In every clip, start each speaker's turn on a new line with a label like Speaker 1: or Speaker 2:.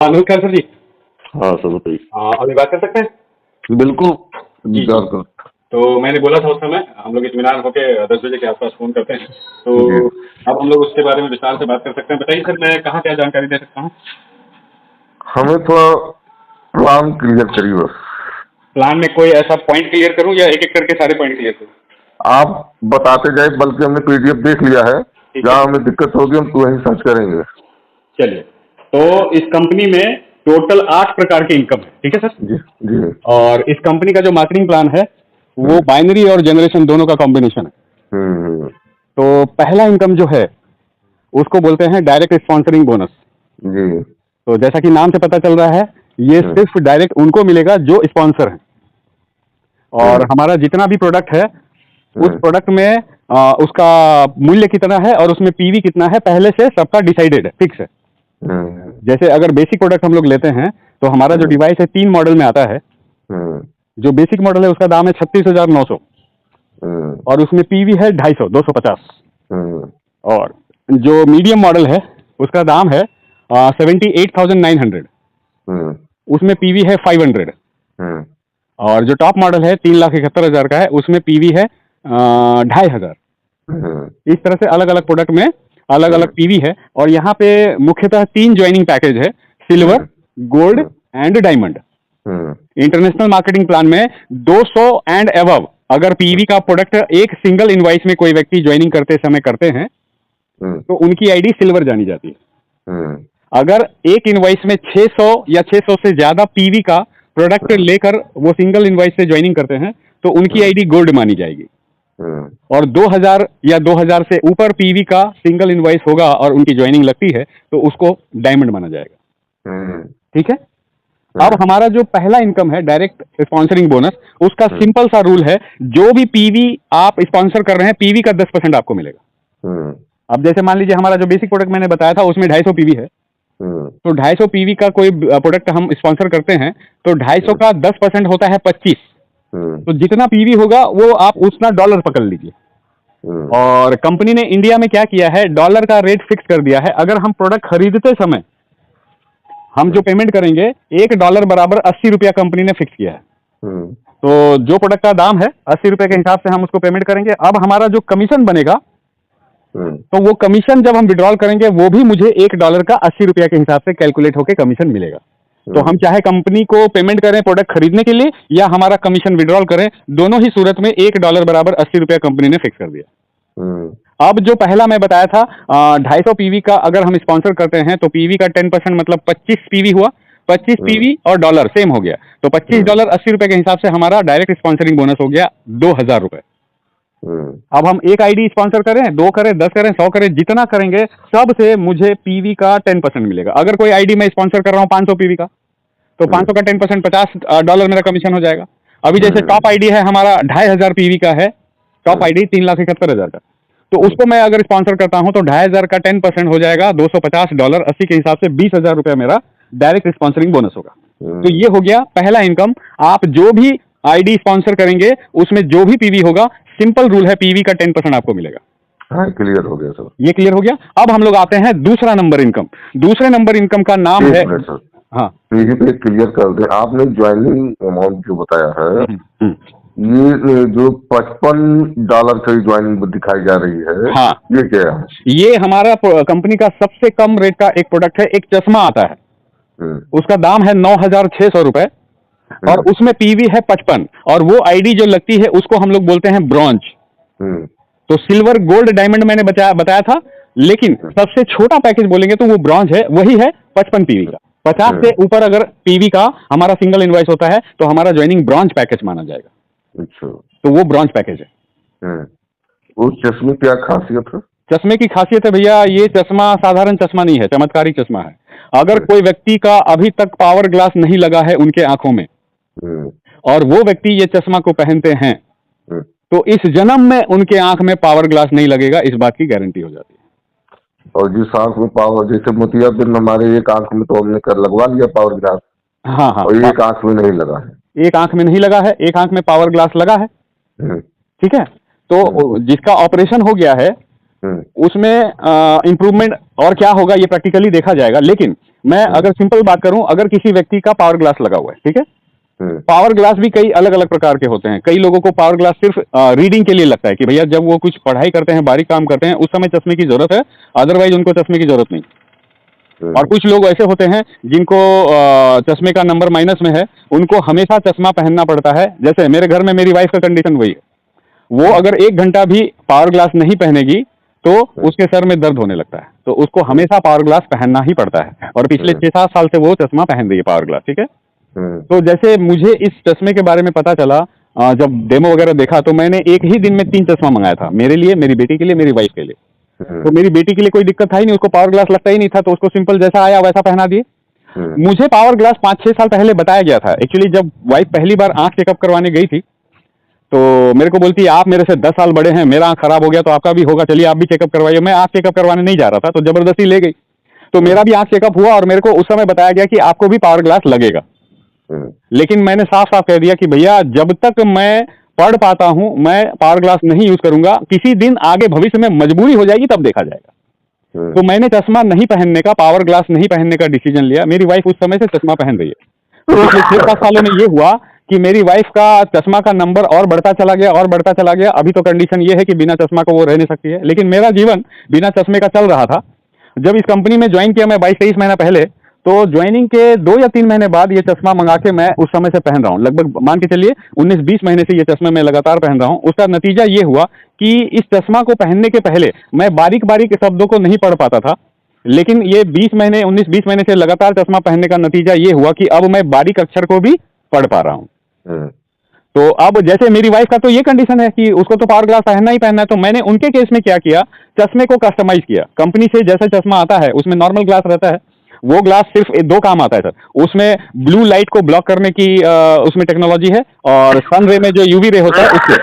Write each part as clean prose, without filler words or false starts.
Speaker 1: हाँ नमस्कार सर जी।
Speaker 2: हाँ सर बताइए।
Speaker 1: अभी बात कर सकते हैं?
Speaker 2: बिल्कुल
Speaker 1: जी
Speaker 2: इंतजार कर।
Speaker 1: तो मैंने बोला था उस समय हम लोग इत्मीनान होके 10 बजे के आसपास फोन करते हैं, तो
Speaker 2: जी
Speaker 1: अब हम लोग उसके बारे में विस्तार से बात कर सकते हैं। बताइए सर, मैं कहाँ क्या जानकारी दे सकता हूँ?
Speaker 2: हमें थोड़ा प्लान क्लियर करिए बस।
Speaker 1: प्लान में कोई ऐसा पॉइंट क्लियर करूँ या एक एक करके सारे पॉइंट क्लियर करूँ?
Speaker 2: आप बताते जाए, बल्कि हमने पीडीएफ देख लिया है।
Speaker 1: ठीक है,
Speaker 2: जहाँ हमें दिक्कत होगी हम तो वहीं सर्च करेंगे।
Speaker 1: चलिए। तो इस कंपनी में टोटल 8 प्रकार की इनकम है, ठीक है सर?
Speaker 2: जी जी।
Speaker 1: और इस कंपनी का जो मार्केटिंग प्लान है वो
Speaker 2: हम्म
Speaker 1: बाइनरी और जनरेशन दोनों का कॉम्बिनेशन है।
Speaker 2: हम्म
Speaker 1: तो पहला इनकम जो है उसको बोलते हैं डायरेक्ट स्पॉन्सरिंग बोनस।
Speaker 2: जी।
Speaker 1: तो जैसा कि नाम से पता चल रहा है, ये
Speaker 2: हम्म
Speaker 1: सिर्फ डायरेक्ट उनको मिलेगा जो स्पॉन्सर है। और
Speaker 2: हम्म
Speaker 1: हमारा जितना भी प्रोडक्ट है उस
Speaker 2: हम्म
Speaker 1: प्रोडक्ट में उसका मूल्य कितना है और उसमें पीवी कितना है पहले से सबका डिसाइडेड है, फिक्स है।
Speaker 2: हम्म
Speaker 1: जैसे अगर बेसिक प्रोडक्ट हम लोग लेते हैं तो हमारा जो
Speaker 2: हम्म
Speaker 1: डिवाइस है 3 मॉडल में आता है।
Speaker 2: हम्म
Speaker 1: जो बेसिक मॉडल है उसका दाम है 36,900
Speaker 2: हम्म
Speaker 1: और उसमें पीवी है 250
Speaker 2: हम्म
Speaker 1: और जो मीडियम मॉडल है उसका दाम है 78,900,
Speaker 2: हम्म
Speaker 1: उसमें पीवी है 500।
Speaker 2: हम्म
Speaker 1: और जो टॉप मॉडल है 3,71,000 का है, उसमें पीवी है 2,500। इस तरह से अलग अलग प्रोडक्ट में अलग अलग पीवी है। और यहाँ पे मुख्यतः 3 ज्वाइनिंग पैकेज है, silver, gold and diamond. International marketing plan में 200 एंड एबव अगर पीवी का प्रोडक्ट एक सिंगल इनवाइस में कोई व्यक्ति ज्वाइनिंग करते समय करते हैं तो उनकी आईडी सिल्वर जानी जाती है। अगर एक इनवाइस में 600 या 600 से ज्यादा पीवी का प्रोडक्ट लेकर वो सिंगल इनवाइस से ज्वाइनिंग करते हैं तो उनकी आईडी गोल्ड मानी जाएगी। और 2000 या 2000 से ऊपर पीवी का सिंगल इनवाइस होगा और उनकी ज्वाइनिंग लगती है तो उसको डायमंड माना जाएगा। ठीक है। अब हमारा जो पहला इनकम है डायरेक्ट स्पॉन्सरिंग बोनस, उसका सिंपल सा रूल है, जो भी पीवी आप स्पॉन्सर कर रहे हैं पीवी का 10% आपको मिलेगा। अब जैसे मान लीजिए हमारा जो बेसिक प्रोडक्ट मैंने बताया था उसमें 250 पीवी है, तो 250 पीवी का कोई प्रोडक्ट हम स्पॉन्सर करते हैं तो 250 का 10% होता है 25। तो जितना पीवी होगा वो आप उतना डॉलर पकड़ लीजिए। और कंपनी ने इंडिया में क्या किया है, डॉलर का रेट फिक्स कर दिया है। अगर हम प्रोडक्ट खरीदते समय हम जो पेमेंट करेंगे $1 बराबर 80 रुपया कंपनी ने फिक्स किया है। तो जो प्रोडक्ट का दाम है 80 रुपए के हिसाब से हम उसको पेमेंट करेंगे। अब हमारा जो कमीशन बनेगा तो वो कमीशन जब हम विड्रॉल करेंगे वो भी मुझे $1 का 80 रुपया के हिसाब से कैलकुलेट होकर कमीशन मिलेगा। तो हम चाहे कंपनी को पेमेंट करें प्रोडक्ट खरीदने के लिए या हमारा कमीशन विड्रॉल करें, दोनों ही सूरत में $1 बराबर 80 रुपया कंपनी ने फिक्स कर दिया। अब जो पहला मैं बताया था 250 पीवी का अगर हम स्पॉन्सर करते हैं तो पीवी का 10% मतलब 25 पीवी हुआ। 25 पीवी और डॉलर सेम हो गया तो $25 80 रुपए के हिसाब से हमारा डायरेक्ट स्पॉन्सरिंग बोनस हो गया 2,000 रुपए। अब हम एक आईडी स्पॉन्सर करें, 2 करें, 10 करें, 100 करें, जितना करेंगे सब से मुझे पीवी का 10% मिलेगा। अगर कोई आईडी मैं स्पॉन्सर कर रहा हूँ 500 पीवी का तो 500 का 10% $50 मेरा कमीशन हो जाएगा। अभी जैसे टॉप आईडी है हमारा 2,500 पीवी का है, टॉप आईडी 3,71,000 का, तो उसको मैं अगर स्पॉन्सर करता हूं तो 2,500 का 10% हो जाएगा $250। 80 के हिसाब से 20,000 रुपया मेरा डायरेक्ट स्पॉन्सरिंग बोनस होगा। तो ये हो गया पहला इनकम। आप जो भी आईडी स्पॉन्सर करेंगे उसमें जो भी पीवी होगा, सिंपल रूल है, पीवी का 10% आपको मिलेगा।
Speaker 2: हाँ क्लियर हो गया सर।
Speaker 1: ये क्लियर हो गया। अब हम लोग आते हैं दूसरा नंबर इनकम। दूसरे नंबर इनकम का नाम है
Speaker 2: सर।
Speaker 1: हाँ
Speaker 2: पीवी पे क्लियर कर दे। आपने ज्वाइनिंग अमाउंट जो बताया है ये जो $55 की ज्वाइनिंग दिखाई जा रही है,
Speaker 1: हाँ,
Speaker 2: ये क्या है?
Speaker 1: ये हमारा कंपनी का सबसे कम रेट का एक प्रोडक्ट है। एक चश्मा आता है, उसका दाम है 9,600 रुपए और उसमें पीवी है 55 और वो आईडी जो लगती है उसको हम लोग बोलते हैं ब्रॉन्ज। तो सिल्वर, गोल्ड, डायमंड मैंने बताया था, लेकिन सबसे छोटा पैकेज बोलेंगे तो वो ब्रॉन्ज है, वही है 55 पीवी का। 50 से ऊपर अगर पीवी का हमारा सिंगल इनवॉइस होता है तो हमारा ज्वाइनिंग ब्रॉन्ज पैकेज माना जाएगा।
Speaker 2: अच्छा,
Speaker 1: तो वो ब्रॉन्ज पैकेज है।
Speaker 2: उस चश्मे की क्या खासियत है?
Speaker 1: चश्मे की खासियत है भैया, ये चश्मा साधारण चश्मा नहीं है, चमत्कारी चश्मा है। अगर कोई व्यक्ति का अभी तक पावर ग्लास नहीं लगा है उनके आंखों में और वो व्यक्ति ये चश्मा को पहनते हैं तो इस जन्म में उनके आंख में पावर ग्लास नहीं लगेगा, इस बात की गारंटी हो जाती है।
Speaker 2: और जिस आंख में पावर, जैसे मोतियाबिंद हमारे एक आंख में तो हमने कर लगवा लिया पावर ग्लास,
Speaker 1: हाँ हाँ,
Speaker 2: और एक आंख में नहीं लगा है।
Speaker 1: एक आंख में नहीं लगा है, एक आंख में पावर ग्लास लगा है। ठीक है। तो जिसका ऑपरेशन हो गया है उसमें इंप्रूवमेंट और क्या होगा ये प्रैक्टिकली देखा जाएगा। लेकिन मैं अगर सिंपल बात करूं, अगर किसी व्यक्ति का पावर ग्लास लगा हुआ है, ठीक है, पावर ग्लास भी कई अलग अलग प्रकार के होते हैं। कई लोगों को पावर ग्लास सिर्फ रीडिंग के लिए लगता है कि भैया जब वो कुछ पढ़ाई करते हैं, बारीक काम करते हैं, उस समय चश्मे की जरूरत है, अदरवाइज उनको चश्मे की जरूरत नहीं। और कुछ लोग ऐसे होते हैं जिनको चश्मे का नंबर माइनस में है, उनको हमेशा चश्मा पहनना पड़ता है। जैसे मेरे घर में मेरी वाइफ का कंडीशन वही है, वो अगर 1 घंटा भी पावर ग्लास नहीं पहनेगी तो उसके सर में दर्द होने लगता है, तो उसको हमेशा पावर ग्लास पहनना ही पड़ता है। और पिछले 6-7 साल से वो चश्मा पहन रही है, पावर ग्लास, ठीक है। तो जैसे मुझे इस चश्मे के बारे में पता चला, जब डेमो वगैरह देखा, तो मैंने एक ही दिन में 3 चश्मा मंगाया था, मेरे लिए, मेरी बेटी के लिए, मेरी वाइफ के लिए। तो मेरी बेटी के लिए कोई दिक्कत था ही नहीं, उसको पावर ग्लास लगता ही नहीं था, तो उसको सिंपल जैसा आया वैसा पहना दिए। मुझे पावर ग्लास 5-6 साल पहले बताया गया था। एक्चुअली जब वाइफ पहली बार आंख चेकअप करवाने गई थी, तो मेरे को बोलती है आप मेरे से 10 साल बड़े हैं, मेरा आंख खराब हो गया तो आपका भी होगा, चलिए आप भी चेकअप करवाइए। मैं आंख चेकअप करवाने नहीं जा रहा था, तो जबरदस्ती ले गई। तो मेरा भी आंख चेकअप हुआ और मेरे को उस समय बताया गया कि आपको भी पावर ग्लास लगेगा। लेकिन मैंने साफ साफ कह दिया कि भैया जब तक मैं पढ़ पाता हूं, मैं पावर ग्लास नहीं यूज करूंगा। किसी दिन आगे भविष्य में मजबूरी हो जाएगी तब देखा जाएगा। तो मैंने चश्मा नहीं पहनने का, पावर ग्लास नहीं पहनने का डिसीजन लिया। मेरी वाइफ उस समय से चश्मा पहन रही है। तो पिछले 6-7 सालों में ये हुआ कि मेरी वाइफ का चश्मा का नंबर और बढ़ता चला गया और बढ़ता चला गया। अभी तो कंडीशन ये है कि बिना चश्मा को वो रह नहीं सकती है, लेकिन मेरा जीवन बिना चश्मे का चल रहा था। जब इस कंपनी में ज्वाइन किया मैं 22-23 महीना पहले, तो ज्वाइनिंग के 2 या 3 महीने बाद ये चश्मा मंगा के मैं उस समय से पहन रहा हूँ। लगभग मान के चलिए 19-20 महीने से ये चश्मे मैं लगातार पहन रहा हूँ। उसका नतीजा ये हुआ कि इस चश्मा को पहनने के पहले मैं बारीक बारीक शब्दों को नहीं पढ़ पाता था, लेकिन ये 19-20 महीने से लगातार चश्मा पहनने का नतीजा ये हुआ कि अब मैं बारीक अक्षर को भी पढ़ पा रहा हूँ। तो अब जैसे मेरी वाइफ का तो ये कंडीशन है कि उसको तो पावर ग्लास पहनना ही पहनना है, तो मैंने उनके केस में क्या किया, चश्मे को कस्टमाइज किया। कंपनी से जैसा चश्मा आता है उसमें नॉर्मल ग्लास रहता है, वो ग्लास सिर्फ 2 काम आता है सर। उसमें ब्लू लाइट को ब्लॉक करने की उसमें टेक्नोलॉजी है, और सन रे में जो यूवी रे होता है उससे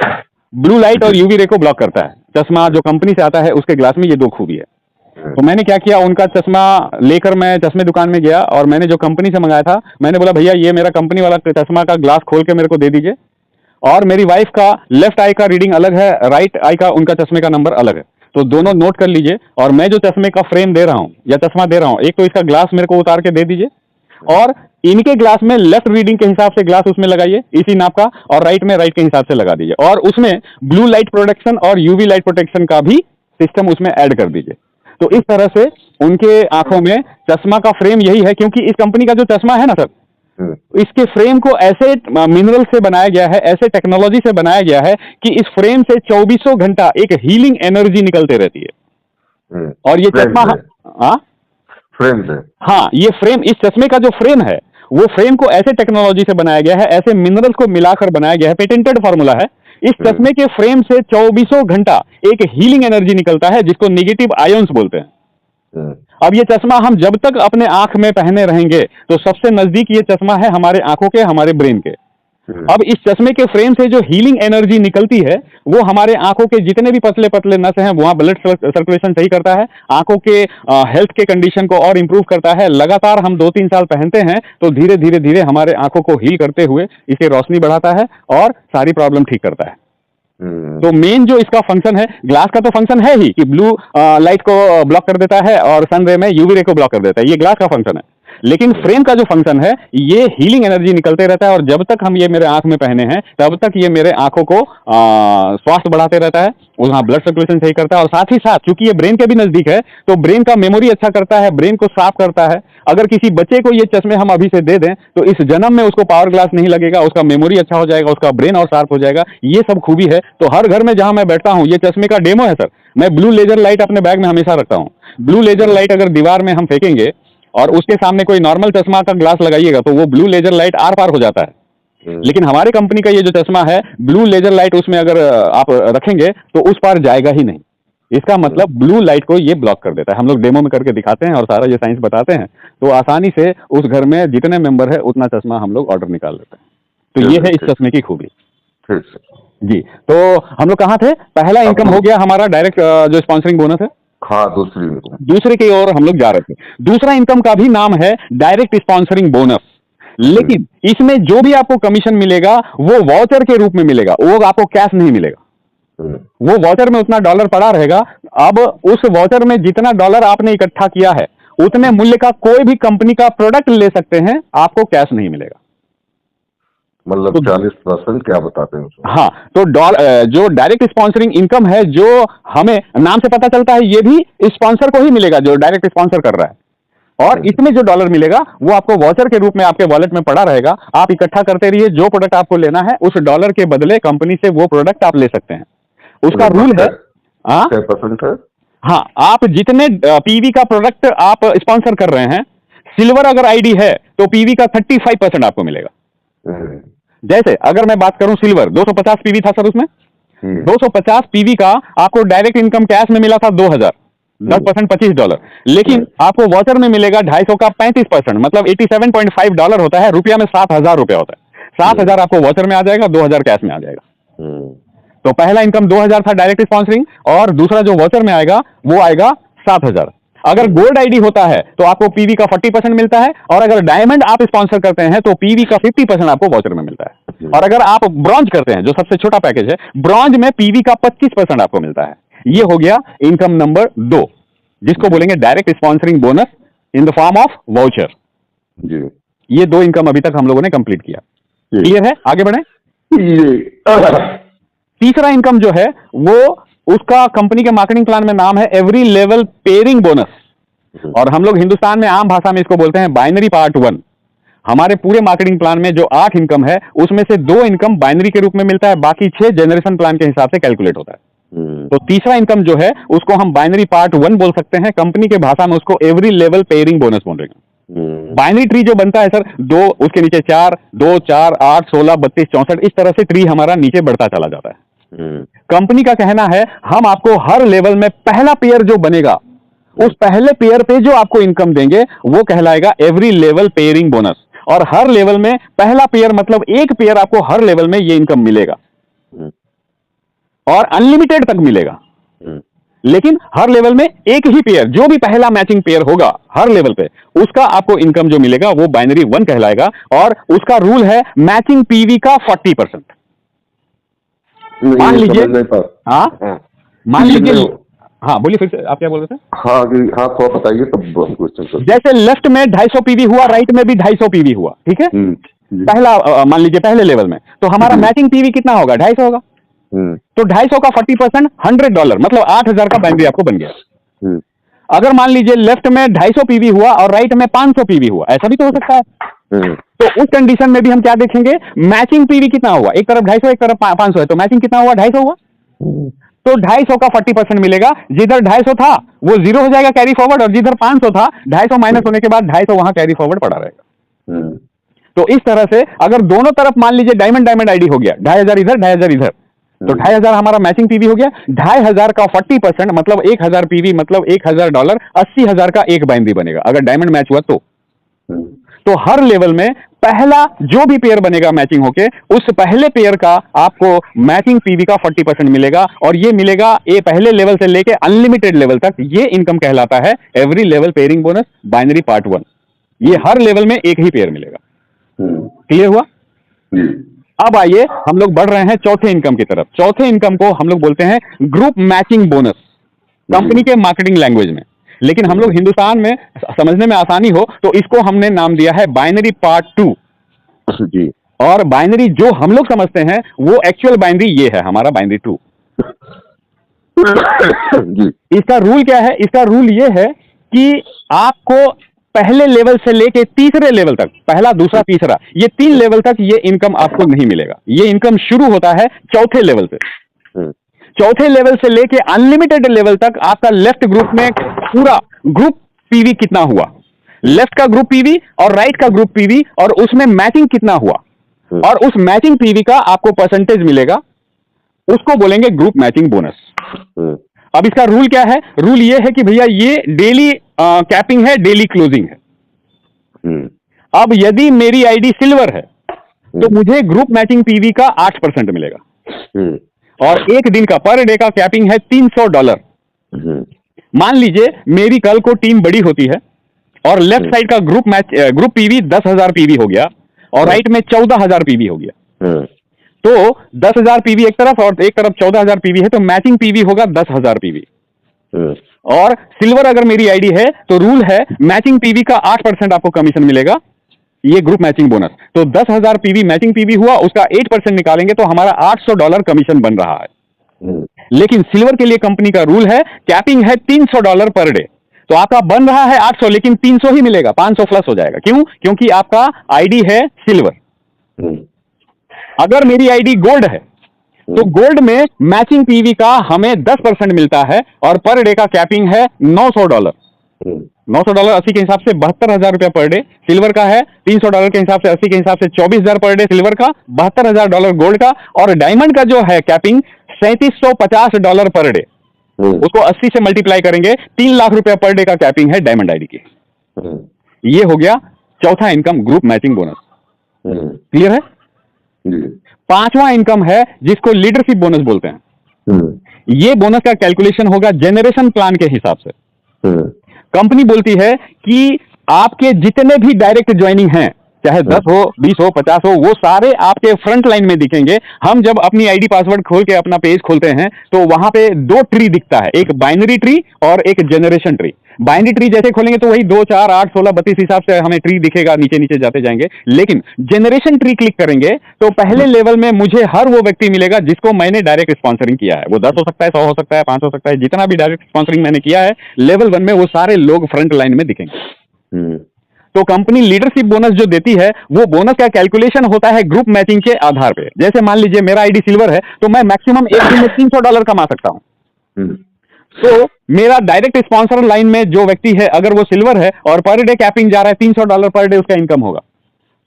Speaker 1: ब्लू लाइट और यूवी रे को ब्लॉक करता है। चश्मा जो कंपनी से आता है उसके ग्लास में ये 2 खूबी है। तो मैंने क्या किया, उनका चश्मा लेकर मैं चश्मे दुकान में गया और मैंने जो कंपनी से मंगाया था, मैंने बोला भैया ये मेरा कंपनी वाला चश्मा का ग्लास खोल के मेरे को दे दीजिए। और मेरी वाइफ का लेफ्ट आई का रीडिंग अलग है, राइट आई का उनका चश्मे का नंबर अलग है, तो दोनों नोट कर लीजिए। और मैं जो चश्मे का फ्रेम दे रहा हूं या चश्मा दे रहा हूं, एक तो इसका ग्लास मेरे को उतार के दे दीजिए, और इनके ग्लास में लेफ्ट रीडिंग के हिसाब से ग्लास उसमें लगाइए इसी नाप का, और राइट में राइट के हिसाब से लगा दीजिए, और उसमें ब्लू लाइट प्रोटेक्शन और यूवी लाइट प्रोटेक्शन का भी सिस्टम उसमें ऐड कर दीजिए। तो इस तरह से उनके आंखों में चश्मा का फ्रेम यही है, क्योंकि इस कंपनी का जो चश्मा है ना सर, इसके फ्रेम को ऐसे मिनरल से बनाया गया है, ऐसे टेक्नोलॉजी से बनाया गया है कि इस फ्रेम से 24 घंटा एक हीलिंग एनर्जी निकलते रहती है। और ये चश्मा, हाँ
Speaker 2: फ्रेम से,
Speaker 1: हाँ ये फ्रेम, इस चश्मे का जो फ्रेम है वो फ्रेम को ऐसे टेक्नोलॉजी से बनाया गया है, ऐसे मिनरल्स को मिलाकर बनाया गया है, पेटेंटेड फार्मूला है। इस चश्मे के फ्रेम से 24 घंटा एक हीलिंग एनर्जी निकलता है जिसको नेगेटिव आयंस बोलते हैं। अब ये चश्मा हम जब तक अपने आंख में पहने रहेंगे तो सबसे नजदीक ये चश्मा है हमारे आंखों के, हमारे ब्रेन के। अब इस चश्मे के फ्रेम से जो हीलिंग एनर्जी निकलती है वो हमारे आंखों के जितने भी पतले पतले नस हैं वहां ब्लड सर्कुलेशन सही करता है, आंखों के हेल्थ के कंडीशन को और इंप्रूव करता है। लगातार हम 2-3 साल पहनते हैं तो धीरे धीरे धीरे हमारे आंखों को हील करते हुए इसे रोशनी बढ़ाता है और सारी प्रॉब्लम ठीक करता है। तो मेन जो इसका फंक्शन है, ग्लास का तो फंक्शन है ही कि ब्लू लाइट को ब्लॉक कर देता है और सन रे में यूवी रे को ब्लॉक कर देता है, ये ग्लास का फंक्शन है। लेकिन फ्रेम का जो फंक्शन है, ये हीलिंग एनर्जी निकलते रहता है, और जब तक हम ये मेरे आंख में पहने हैं तब तक ये मेरे आंखों को स्वास्थ्य बढ़ाते रहता है, वहां ब्लड सर्कुलेशन सही करता है, और साथ ही साथ क्योंकि ये ब्रेन के भी नजदीक है तो ब्रेन का मेमोरी अच्छा करता है, ब्रेन को साफ करता है। अगर किसी बच्चे को ये चश्मे हम अभी से दे दें तो इस जन्म में उसको पावर ग्लास नहीं लगेगा, उसका मेमोरी अच्छा हो जाएगा, उसका ब्रेन और शार्प हो जाएगा। ये सब खूबी है। तो हर घर में जहां मैं बैठता हूं, ये चश्मे का डेमो है सर। मैं ब्लू लेजर लाइट अपने बैग में हमेशा रखता हूं। ब्लू लेजर लाइट अगर दीवार में हम फेंकेंगे और उसके सामने कोई नॉर्मल चश्मा का ग्लास लगाइएगा तो वो ब्लू लेजर लाइट आर पार हो जाता है। लेकिन हमारे कंपनी का ये जो चश्मा है, ब्लू लेजर लाइट उसमें अगर आप रखेंगे तो उस पार जाएगा ही नहीं। इसका मतलब ब्लू लाइट को ये ब्लॉक कर देता है। हम लोग डेमो में करके दिखाते हैं और सारा ये साइंस बताते हैं, तो आसानी से उस घर में जितने मेंबर है उतना चश्मा हम लोग ऑर्डर निकाल लेते हैं। तो ये है इस चश्मे की खूबी जी। तो हम लोग कहाँ थे? पहला इनकम हो गया हमारा डायरेक्ट जो स्पॉन्सरिंग बोनस है।
Speaker 2: हाँ,
Speaker 1: दूसरे की ओर हम लोग जा रहे थे। दूसरा इनकम का भी नाम है डायरेक्ट स्पॉन्सरिंग बोनस, लेकिन इसमें जो भी आपको कमीशन मिलेगा वो वाउचर के रूप में मिलेगा, वो आपको कैश नहीं मिलेगा। वो वाउचर में उतना डॉलर पड़ा रहेगा। अब उस वाउचर में जितना डॉलर आपने इकट्ठा किया है उतने मूल्य का कोई भी कंपनी का प्रोडक्ट ले सकते हैं, आपको कैश नहीं मिलेगा।
Speaker 2: मतलब 40% क्या बताते हैं उसमें?
Speaker 1: हाँ, तो जो डायरेक्ट स्पॉन्सरिंग इनकम है, जो हमें नाम से पता चलता है, ये भी स्पॉन्सर को ही मिलेगा जो डायरेक्ट स्पॉन्सर कर रहा है। और इसमें जो डॉलर मिलेगा वो आपको वाउचर के रूप में आपके वॉलेट में पड़ा रहेगा। आप इकट्ठा करते रहिए, जो प्रोडक्ट आपको लेना है उस डॉलर के बदले कंपनी से वो प्रोडक्ट आप ले सकते हैं। उसका रूल है, हाँ
Speaker 2: 6% है।
Speaker 1: हाँ, आप जितने पीवी का प्रोडक्ट आप स्पॉन्सर कर रहे हैं, सिल्वर अगर आईडी है तो पीवी का 35% आपको मिलेगा। जैसे अगर मैं बात करूं सिल्वर, 250 पीवी था सर, उसमें 250 पीवी का आपको डायरेक्ट इनकम कैश में मिला था 2000, 10% $25, लेकिन आपको वाउचर में मिलेगा 250 का 35%, मतलब $87.5 होता है, रुपया में 7000 रुपया होता है। 7000 आपको वाउचर में आ जाएगा, 2000 कैश में आ जाएगा। तो पहला इनकम 2000 था डायरेक्ट स्पॉन्सरिंग, और दूसरा जो वाउचर में आएगा वो आएगा 7000। अगर गोल्ड आईडी होता है तो आपको पीवी का 40% मिलता है, और अगर डायमंड आप स्पॉन्सर करते हैं तो पीवी का 50% आपको वाउचर में मिलता है। और अगर आप ब्रॉन्ज करते हैं, जो सबसे छोटा पैकेज है, ब्रॉन्ज में पीवी का 25% आपको मिलता है। ये हो गया इनकम नंबर 2, जिसको बोलेंगे direct sponsoring bonus in the form of voucher. ये 2 इनकम अभी तक हम लोगों ने कंप्लीट किया। क्लियर है? आगे बढ़े। तीसरा इनकम जो है वो, उसका कंपनी के मार्केटिंग प्लान में नाम है एवरी लेवल पेयरिंग बोनस, और हम लोग हिंदुस्तान में आम भाषा में इसको बोलते हैं बाइनरी पार्ट 1। हमारे पूरे मार्केटिंग प्लान में जो 8 इनकम है, उसमें से 2 इनकम बाइनरी के रूप में मिलता है, बाकी 6 जनरेशन प्लान के हिसाब से कैलकुलेट होता है। तो तीसरा इनकम जो है उसको हम बाइनरी पार्ट 1 बोल सकते हैं, कंपनी के भाषा में उसको एवरी लेवल पेयरिंग बोनस बोल रहे हैं। बाइनरी ट्री जो बनता है सर, 2 उसके नीचे 4, 2, 4, 8, 16, 32, 64, इस तरह से ट्री हमारा नीचे बढ़ता चला जाता है। कंपनी का कहना है हम आपको हर लेवल में पहला पेयर जो बनेगा, उस पहले पेयर पे जो आपको इनकम देंगे वो कहलाएगा एवरी लेवल पेयरिंग बोनस। और हर लेवल में पहला पेयर मतलब एक पेयर आपको हर लेवल में ये इनकम मिलेगा, और अनलिमिटेड तक मिलेगा। लेकिन हर लेवल में एक ही पेयर, जो भी पहला मैचिंग पेयर होगा हर लेवल पे, उसका आपको इनकम जो मिलेगा वो बाइनरी 1 कहलाएगा, और उसका रूल है मैचिंग पीवी का 40%। मान लीजिए, हाँ मान लीजिए, हाँ बोलिए फिर से, आप क्या बोल रहे थे?
Speaker 2: हाँ थोड़ा बताइए तब क्वेश्चन।
Speaker 1: जैसे लेफ्ट में 250 पीवी हुआ, राइट में भी 250 पीवी हुआ, ठीक है। पहला मान लीजिए पहले लेवल में, तो हमारा मैचिंग पीवी कितना होगा? 250 होगा। तो 250 का 40% $100, मतलब 8000 का बाइनरी आपको बन गया। अगर मान लीजिए लेफ्ट में 250 पीवी हुआ और राइट में 500 पीवी हुआ, ऐसा भी तो हो सकता है। तो उस कंडीशन में भी हम क्या देखेंगे? मैचिंग पीवी कितना हुआ? एक तरफ 250, एक तरफ 500 है, तो मैचिंग कितना हुआ? 250 हुआ। तो 250 का 40% मिलेगा। जिधर 250 था वो 0 हो जाएगा कैरी फॉरवर्ड, और जिधर 500 था 250 माइनस होने के बाद 250 वहां कैरी फॉरवर्ड पड़ा रहेगा। तो इस तरह से अगर दोनों तरफ मान लीजिए डायमंड आईडी हो गया, 2500 इधर 2500 इधर, तो 2500 हमारा मैचिंग पीवी हो गया। 2500 का 40% मतलब 1000 पीवी, मतलब $1000, 80000 का एक बाइनरी बनेगा अगर डायमंड मैच हुआ तो हर लेवल में पहला जो भी पेयर बनेगा मैचिंग होके, उस पहले पेयर का आपको मैचिंग पीवी का 40% मिलेगा, और ये मिलेगा ये पहले लेवल से लेके अनलिमिटेड लेवल तक। ये इनकम कहलाता है every level pairing bonus binary part 1। ये हर लेवल में एक ही पेयर मिलेगा। क्लियर हुआ? अब आइए हम लोग बढ़ रहे हैं चौथे इनकम की तरफ। चौथे इनकम को हम लोग बोलते हैं ग्रुप मैचिंग बोनस, कंपनी के मार्केटिंग लैंग्वेज में, लेकिन हम लोग हिंदुस्तान में समझने में आसानी हो तो इसको हमने नाम दिया है बाइनरी पार्ट 2 जी। और बाइनरी जो हम लोग समझते हैं वो एक्चुअल बाइनरी ये है हमारा बाइनरी 2 जी। इसका रूल क्या है? इसका रूल ये है कि आपको पहले लेवल से लेके तीसरे लेवल तक, पहला दूसरा तीसरा, ये 3 लेवल तक ये इनकम आपको नहीं मिलेगा। ये इनकम शुरू होता है चौथे लेवल से। चौथे लेवल से लेके अनलिमिटेड लेवल तक आपका लेफ्ट ग्रुप में पूरा ग्रुप पीवी कितना हुआ, लेफ्ट का ग्रुप पीवी और राइट का ग्रुप पीवी, और उसमें मैचिंग कितना हुआ, और उस मैचिंग पीवी का आपको परसेंटेज मिलेगा, उसको बोलेंगे ग्रुप मैचिंग बोनस। अब इसका रूल क्या है? रूल ये है कि भैया ये डेली कैपिंग है, डेली क्लोजिंग है। अब यदि मेरी आईडी सिल्वर है तो मुझे ग्रुप मैचिंग पीवी का 8% मिलेगा, और एक दिन का पर डे का कैपिंग है $300। मान लीजिए मेरी कल को टीम बड़ी होती है और लेफ्ट साइड का ग्रुप पीवी 10,000 पीवी हो गया और राइट में 14,000 पीवी हो गया, तो 10,000 पीवी एक तरफ और एक तरफ 14,000 पीवी है, तो मैचिंग पीवी होगा 10,000 पीवी। और सिल्वर अगर मेरी आईडी है तो रूल है मैचिंग पीवी का 8% आपको कमीशन मिलेगा, ये ग्रुप मैचिंग बोनस। तो 10,000 पीवी मैचिंग पीवी हुआ, उसका 8% निकालेंगे तो हमारा $800 कमीशन बन रहा है। लेकिन सिल्वर के लिए कंपनी का रूल है, कैपिंग है $300 पर डे। तो आपका बन रहा है 800, लेकिन 300 ही मिलेगा, 500 प्लस हो जाएगा। क्यों? क्योंकि आपका आईडी है सिल्वर। अगर मेरी आईडी गोल्ड है तो गोल्ड में मैचिंग पीवी का हमें 10% मिलता है और पर डे का कैपिंग है $900। $900 80 के हिसाब से 72,000 रुपया पर डे। सिल्वर का है $300 के हिसाब से 80 के हिसाब से 24,000 पर डे सिल्वर का, $72,000 गोल्ड का। और डायमंड का जो है कैपिंग $3750 पर डे, उसको 80 से मल्टीप्लाई करेंगे, 3 लाख रुपया पर डे का कैपिंग है डायमंड आईडी की। ये हो गया चौथा income, group matching bonus. Clear है? पांचवा इनकम है जिसको लीडरशिप बोनस बोलते हैं। ये बोनस का कैलकुलेशन होगा जेनरेशन प्लान के हिसाब से। कंपनी बोलती है कि आपके जितने भी डायरेक्ट ज्वाइनिंग हैं, चाहे 10 हो, 20 हो, 50 हो, वो सारे आपके फ्रंट लाइन में दिखेंगे। हम जब अपनी आईडी पासवर्ड खोल के अपना पेज खोलते हैं तो वहां पे 2 ट्री दिखता है, एक बाइनरी ट्री और एक जनरेशन ट्री। बाइनरी ट्री जैसे खोलेंगे तो वही 2, 4, 8, 16, 32 हिसाब से हमें ट्री दिखेगा, नीचे नीचे जाते जाएंगे। लेकिन जनरेशन ट्री क्लिक करेंगे तो पहले लेवल में मुझे हर वो व्यक्ति मिलेगा जिसको मैंने डायरेक्ट स्पॉन्सरिंग किया है। वो 10 हो सकता है, 100 हो सकता है, 5 हो सकता है, जितना भी डायरेक्ट स्पॉन्सरिंग मैंने किया है, लेवल 1 में वो सारे लोग फ्रंट लाइन में दिखेंगे। तो कंपनी लीडरशिप बोनस जो देती है, वो बोनस का कैलकुलेशन होता है ग्रुप मैचिंग के आधार पे। जैसे मान लीजिए मेरा आईडी सिल्वर है तो मैं मैक्सिमम एक दिन में $300 कमा सकता हूं। तो मेरा डायरेक्ट स्पॉन्सर लाइन में जो व्यक्ति है, अगर वो सिल्वर है और पर डे कैपिंग जा रहा है $300 पर डे उसका इनकम होगा,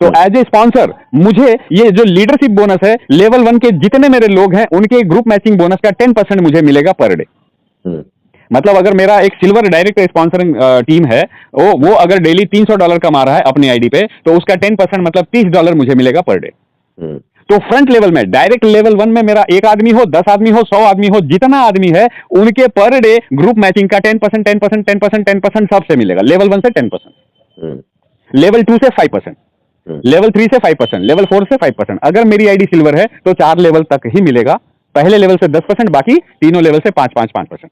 Speaker 1: तो एज ए स्पॉन्सर मुझे ये जो लीडरशिप बोनस है, लेवल 1 के जितने मेरे लोग हैं उनके ग्रुप मैचिंग बोनस का 10% मुझे मिलेगा पर डे। मतलब अगर मेरा एक सिल्वर डायरेक्ट स्पॉन्सरिंग टीम है, वो अगर डेली $300 कमा रहा है अपनी आईडी पे, तो उसका 10% मतलब $30 मुझे मिलेगा पर डे। तो फ्रंट लेवल में, डायरेक्ट लेवल 1 में मेरा 1 आदमी हो, 10 आदमी हो, 100 आदमी हो, जितना आदमी है उनके पर डे ग्रुप मैचिंग का 10% सबसे मिलेगा। लेवल 1 से 10%, लेवल 2 से 5%, लेवल 3 से 5%, लेवल 4 से 5%। अगर मेरी आईडी सिल्वर है तो 4 लेवल तक ही मिलेगा, पहले लेवल से 10%, बाकी तीनों लेवल से 5%।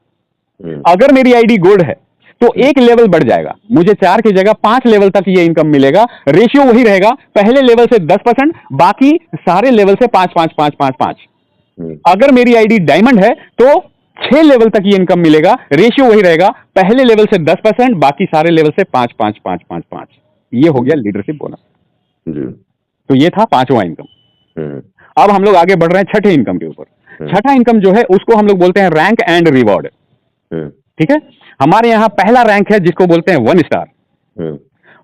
Speaker 1: अगर मेरी आईडी गोल्ड है तो एक लेवल बढ़ जाएगा, मुझे 4 की जगह 5 लेवल तक ये इनकम मिलेगा। रेशियो वही रहेगा, पहले लेवल से 10%, बाकी सारे लेवल से 5। अगर मेरी आईडी डायमंड है तो 6 लेवल तक ये इनकम मिलेगा, रेशियो वही रहेगा, पहले लेवल से 10%, बाकी सारे लेवल से 5। ये हो गया लीडरशिप बोनस। तो ये था पांचवा इनकम। अब हम लोग आगे बढ़ रहे हैं छठे इनकम के ऊपर। छठा इनकम जो है उसको हम लोग बोलते हैं रैंक एंड रिवॉर्ड। ठीक है, हमारे यहां पहला रैंक है जिसको बोलते हैं 1 स्टार।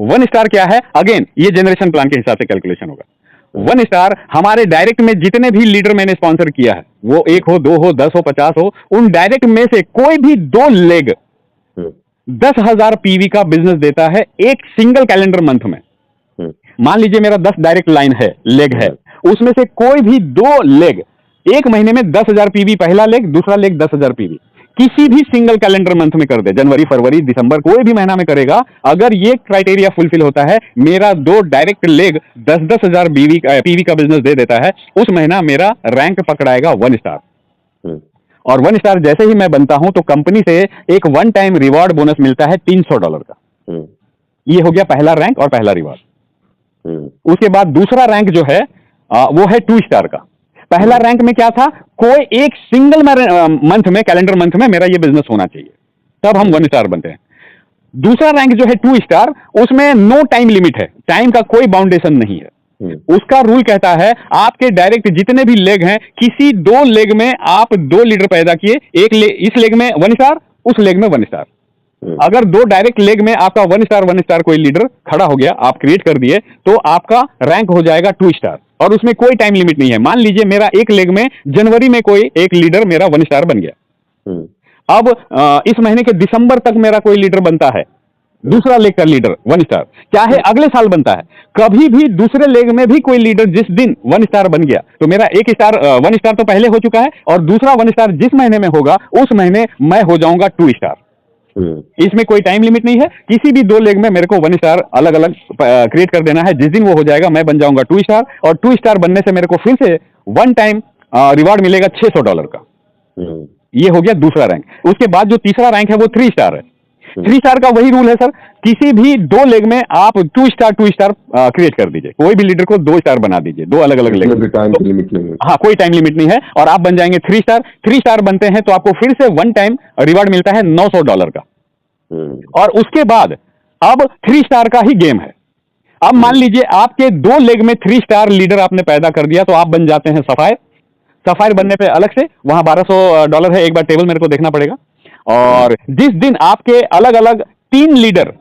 Speaker 1: 1 स्टार क्या है? अगेन ये जनरेशन प्लान के हिसाब से कैलकुलेशन होगा। 1 स्टार हमारे डायरेक्ट में जितने भी लीडर मैंने स्पॉन्सर किया है, वो 1 हो, 2 हो, 10 हो, 50 हो, उन डायरेक्ट में से कोई भी 2 लेग 10,000 पीवी का बिजनेस देता है एक सिंगल कैलेंडर मंथ में। मान लीजिए मेरा 10 डायरेक्ट लाइन है, लेग है, उसमें से कोई भी 2 लेग एक महीने में 10,000 पीवी पहला लेग, दूसरा लेग 10,000 पीवी, किसी भी सिंगल कैलेंडर मंथ में कर दे, जनवरी, फरवरी, दिसंबर, कोई भी महीना में करेगा, अगर ये क्राइटेरिया फुलफिल होता है, मेरा 2 डायरेक्ट लेग 10,000 पीवी का बिजनेस दे देता है, उस महीना मेरा रैंक पकड़ाएगा 1 स्टार। और 1 स्टार जैसे ही मैं बनता हूं तो कंपनी से एक 1 टाइम रिवॉर्ड बोनस मिलता है $300 का। ये हो गया पहला रैंक और पहला रिवॉर्ड। उसके बाद दूसरा रैंक जो है वो है 2 स्टार का। पहला रैंक में क्या था? कोई एक सिंगल मंथ में, कैलेंडर मंथ में मेरा ये बिजनेस होना चाहिए, तब हम 1 स्टार बनते हैं। दूसरा रैंक जो है 2 स्टार, उसमें नो टाइम लिमिट है, टाइम का कोई बाउंडेशन नहीं है। उसका रूल कहता है आपके डायरेक्ट जितने भी लेग हैं, किसी 2 लेग में आप 2 लीडर पैदा किए, इस लेग में 1 स्टार, उस लेग में 1 स्टार। अगर 2 डायरेक्ट लेग में आपका 1 स्टार कोई लीडर खड़ा हो गया, आप क्रिएट कर दिए, तो आपका रैंक हो जाएगा 2 स्टार और उसमें कोई टाइम लिमिट नहीं है। मान लीजिए मेरा एक लेग में जनवरी में कोई एक लीडर मेरा 1 स्टार बन गया। अब इस महीने के दिसंबर तक मेरा कोई लीडर बनता है, दूसरा लेग का लीडर 1 स्टार, चाहे अगले साल बनता है, कभी भी दूसरे लेग में भी कोई लीडर जिस दिन 1 स्टार बन गया, तो मेरा 1 स्टार तो पहले हो चुका है, और दूसरा 1 स्टार जिस महीने में होगा उस महीने मैं हो जाऊंगा 2 स्टार। इसमें कोई टाइम लिमिट नहीं है, किसी भी 2 लेग में मेरे को 1 स्टार अलग अलग क्रिएट कर देना है, जिस दिन वो हो जाएगा मैं बन जाऊंगा 2 स्टार, और 2 स्टार बनने से मेरे को फिर से 1 टाइम रिवॉर्ड मिलेगा $600 का। ये हो गया दूसरा रैंक। उसके बाद जो तीसरा रैंक है वो 3 स्टार है। 3 स्टार का वही रूल है सर, किसी भी 2 लेग में आप 2 स्टार क्रिएट कर दीजिए, कोई भी लीडर को 2 स्टार बना दीजिए, 2 अलग अलग लेग।
Speaker 2: टाइम लिमिट नहीं है।
Speaker 1: हाँ, कोई टाइम लिमिट नहीं है और आप बन जाएंगे 3 स्टार। 3 स्टार बनते हैं तो आपको फिर से 1 टाइम रिवार्ड मिलता है $900 का। और उसके बाद अब 3 स्टार का ही गेम है। अब मान लीजिए आपके 2 लेग में 3 स्टार लीडर आपने पैदा कर दिया तो आप बन जाते हैं सफायर। सफायर बनने पे अलग से वहां $1200 है, एक बार टेबल मेरे को देखना पड़ेगा। और जिस दिन आपके अलग अलग 3 लीडर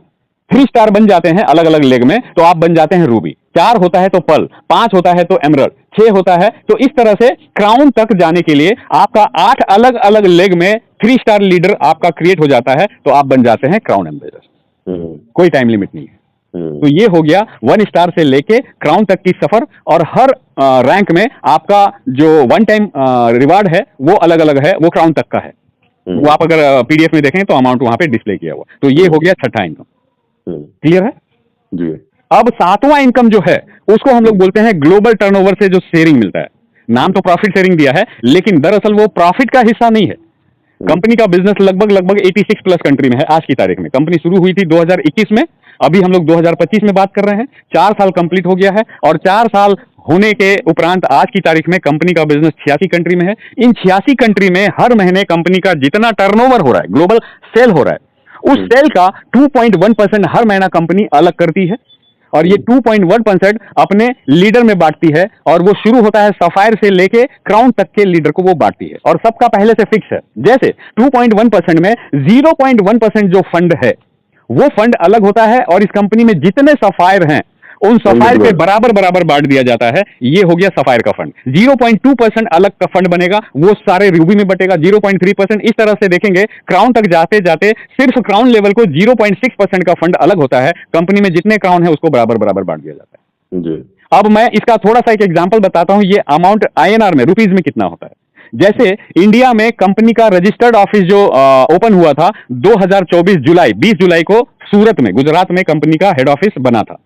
Speaker 1: 3 स्टार बन जाते हैं अलग अलग लेग में तो आप बन जाते हैं रूबी। 4 होता है तो पर्ल, 5 होता है तो एमरल्ड, 6 होता है तो इस तरह से क्राउन तक जाने के लिए आपका 8 अलग अलग लेग में 3 स्टार लीडर आपका क्रिएट हो जाता है तो आप बन जाते हैं क्राउन एम्बेसडर। कोई टाइम लिमिट नहीं है। तो ये हो गया 1 स्टार से लेके क्राउन तक की सफर। और हर रैंक में आपका जो 1 टाइम रिवार्ड है वो अलग अलग है, वो क्राउन तक का है। वो आप अगर पीडीएफ में देखें तो अमाउंट वहां पे डिस्प्ले किया हुआ। तो ये हो गया छठा इनकम। क्लियर है
Speaker 2: जी।
Speaker 1: अब 7वां इनकम जो है उसको हम लोग बोलते हैं ग्लोबल टर्नओवर से जो शेयरिंग मिलता है। नाम तो प्रॉफिट शेयरिंग दिया है लेकिन दरअसल वो प्रॉफिट का हिस्सा नहीं है। कंपनी का बिजनेस लगभग 86 प्लस कंट्री में है आज की तारीख में। कंपनी शुरू हुई थी 2021 में, अभी हम लोग 2025 में बात कर रहे हैं। 4 साल कंप्लीट हो गया है और 4 साल होने के उपरांत आज की तारीख में कंपनी का बिजनेस 86 कंट्री में है। इन 86 कंट्री में हर महीने कंपनी का जितना टर्नओवर हो रहा है, ग्लोबल सेल हो रहा है, उस सेल का 2.1% हर महीना कंपनी अलग करती है और ये 2.1% अपने लीडर में बांटती है। और वो शुरू होता है सफायर से लेके क्राउन तक के लीडर को वो बांटती है और सबका पहले से फिक्स है। जैसे 2.1% में 0.1% जो फंड है वो फंड अलग होता है और इस कंपनी में जितने सफायर हैं उन सफायर पे बराबर बराबर बांट दिया जाता है। ये हो गया सफायर का फंड। 0.2% अलग का फंड बनेगा, वो सारे रूबी में बटेगा। 0.3% इस तरह से देखेंगे क्राउन तक जाते जाते सिर्फ क्राउन लेवल को 0.6% का फंड अलग होता है। कंपनी में जितने क्राउन है उसको बराबर बराबर बांट दिया जाता है जी। अब मैं इसका थोड़ा सा एक एग्जाम्पल बताता हूं, ये अमाउंट INR में रुपीज में कितना होता है। जैसे इंडिया में कंपनी का रजिस्टर्ड ऑफिस जो ओपन हुआ था 2024 जुलाई 20 जुलाई को सूरत में, गुजरात में कंपनी का हेड ऑफिस बना था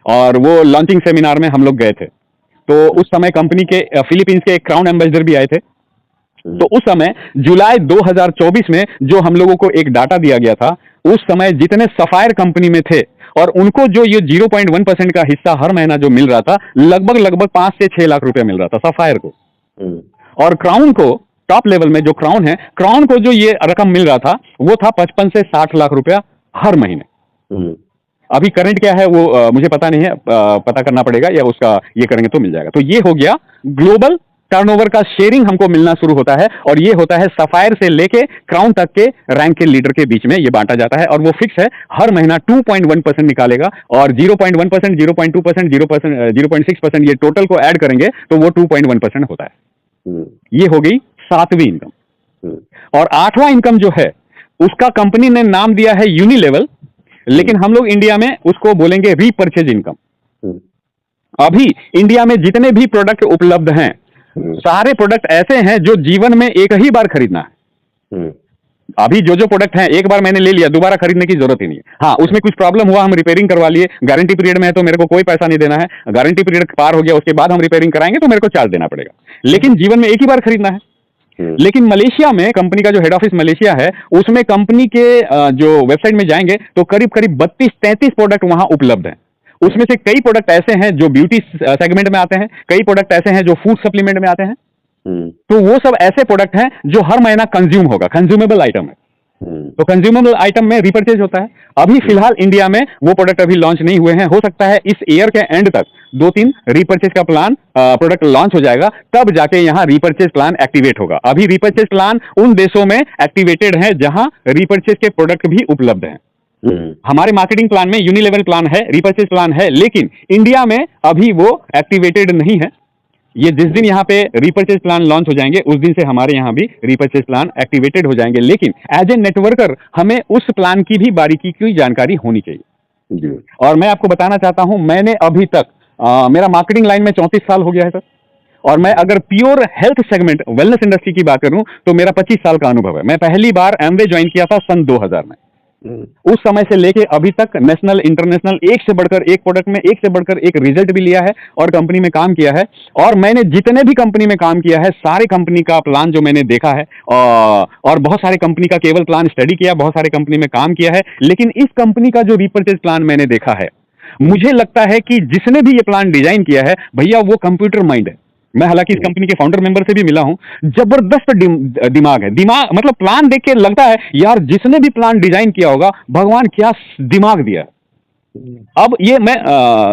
Speaker 1: और वो लॉन्चिंग सेमिनार में हम लोग गए थे। तो उस समय कंपनी के फिलीपींस के एक क्राउन एम्बेसडर भी आए थे। तो उस समय जुलाई 2024 में जो हम लोगों को एक डाटा दिया गया था, उस समय जितने सफायर कंपनी में थे और उनको जो ये 0.1% का हिस्सा हर महीना जो मिल रहा था, लगभग 5 से 6 लाख रुपया मिल रहा था सफायर को। और क्राउन को, टॉप लेवल में जो क्राउन है, क्राउन को जो ये रकम मिल रहा था वो था 55 से 60 लाख रुपया हर महीने। अभी करंट क्या है वो मुझे पता नहीं है, पता करना पड़ेगा या उसका ये करेंगे तो मिल जाएगा। तो ये हो गया ग्लोबल टर्नओवर का शेयरिंग हमको मिलना शुरू होता है और ये होता है सफायर से लेके क्राउन तक के रैंक के लीडर के बीच में ये बांटा जाता है और वो फिक्स है। हर महीना 2.1% निकालेगा और 0.1%, 0.2%, 0.6% ये टोटल को ऐड करेंगे तो वो 2.1% होता है। ये हो गई 7वीं इनकम। और 8वां इनकम जो है उसका कंपनी ने नाम दिया है यूनिलेवल, लेकिन हम लोग इंडिया में उसको बोलेंगे रीपर्चेज इनकम। अभी इंडिया में जितने भी प्रोडक्ट उपलब्ध हैं सारे प्रोडक्ट ऐसे हैं जो जीवन में एक ही बार खरीदना है। अभी जो प्रोडक्ट है एक बार मैंने ले लिया, दोबारा खरीदने की जरूरत ही नहीं है। हाँ, उसमें कुछ प्रॉब्लम हुआ, हम रिपेयरिंग करवा लिए, गारंटी पीरियड में है तो मेरे को कोई पैसा नहीं देना है। गारंटी पीरियड पार हो गया उसके बाद हम रिपेयरिंग कराएंगे तो मेरे को चार्ज देना पड़ेगा, लेकिन जीवन में एक ही बार खरीदना है। लेकिन मलेशिया में कंपनी का जो हेड ऑफिस मलेशिया है उसमें कंपनी के जो वेबसाइट में जाएंगे तो करीब 32-33 प्रोडक्ट वहां उपलब्ध हैं। उसमें से कई प्रोडक्ट ऐसे हैं जो ब्यूटी सेगमेंट में आते हैं, कई प्रोडक्ट ऐसे हैं जो फूड सप्लीमेंट में आते हैं। तो वो सब ऐसे प्रोडक्ट हैं जो हर महीना कंज्यूम होगा, कंज्यूमेबल आइटम है। तो कंज्यूमेबल आइटम में रिपर्चेज होता है। अभी फिलहाल इंडिया में वो प्रोडक्ट अभी लॉन्च नहीं हुए हैं, हो सकता है इस ईयर के एंड तक 2-3 रिपर्चेज का प्लान प्रोडक्ट लॉन्च हो जाएगा, तब जाके यहाँ रिपर्चेज प्लान एक्टिवेट होगा। अभी रिपर्चेज प्लान उन देशों में एक्टिवेटेड है जहां रिपर्चेज के प्रोडक्ट भी उपलब्ध हैं। हमारे मार्केटिंग प्लान में यूनिलेवल प्लान है, रिपर्चेज प्लान है, लेकिन इंडिया में अभी वो एक्टिवेटेड नहीं है। ये जिस दिन यहाँ पे रिपर्चेज प्लान लॉन्च हो जाएंगे उस दिन से हमारे यहाँ भी रिपर्चेज प्लान एक्टिवेटेड हो जाएंगे, लेकिन एज ए नेटवर्कर हमें उस प्लान की भी बारीकी की जानकारी होनी चाहिए जी। और मैं आपको बताना चाहता हूं, मैंने अभी तक मेरा मार्केटिंग लाइन में 34 साल हो गया है सर, और मैं अगर pure health segment wellness industry की बात करूं तो मेरा 25 साल का अनुभव है। मैं पहली बार एमवे ज्वाइन किया था सन 2000 में। उस समय से लेके अभी तक नेशनल इंटरनेशनल एक से बढ़कर एक प्रोडक्ट में एक से बढ़कर एक रिजल्ट भी लिया है और कंपनी में काम किया है। और मैंने जितने भी कंपनी में काम किया है सारे कंपनी का प्लान जो मैंने देखा है और बहुत सारे कंपनी का केवल प्लान स्टडी किया, बहुत सारे कंपनी में काम किया है, लेकिन इस कंपनी का जो रीपर्चेज प्लान मैंने देखा है, मुझे लगता है कि जिसने भी ये प्लान डिजाइन किया है भैया वो कंप्यूटर माइंड है। मैं हालांकि इस कंपनी के फाउंडर मेंबर से भी मिला हूं, जबरदस्त दिमाग है। दिमाग मतलब प्लान देख के लगता है यार जिसने भी प्लान डिजाइन किया होगा भगवान क्या दिमाग दिया है। अब ये मैं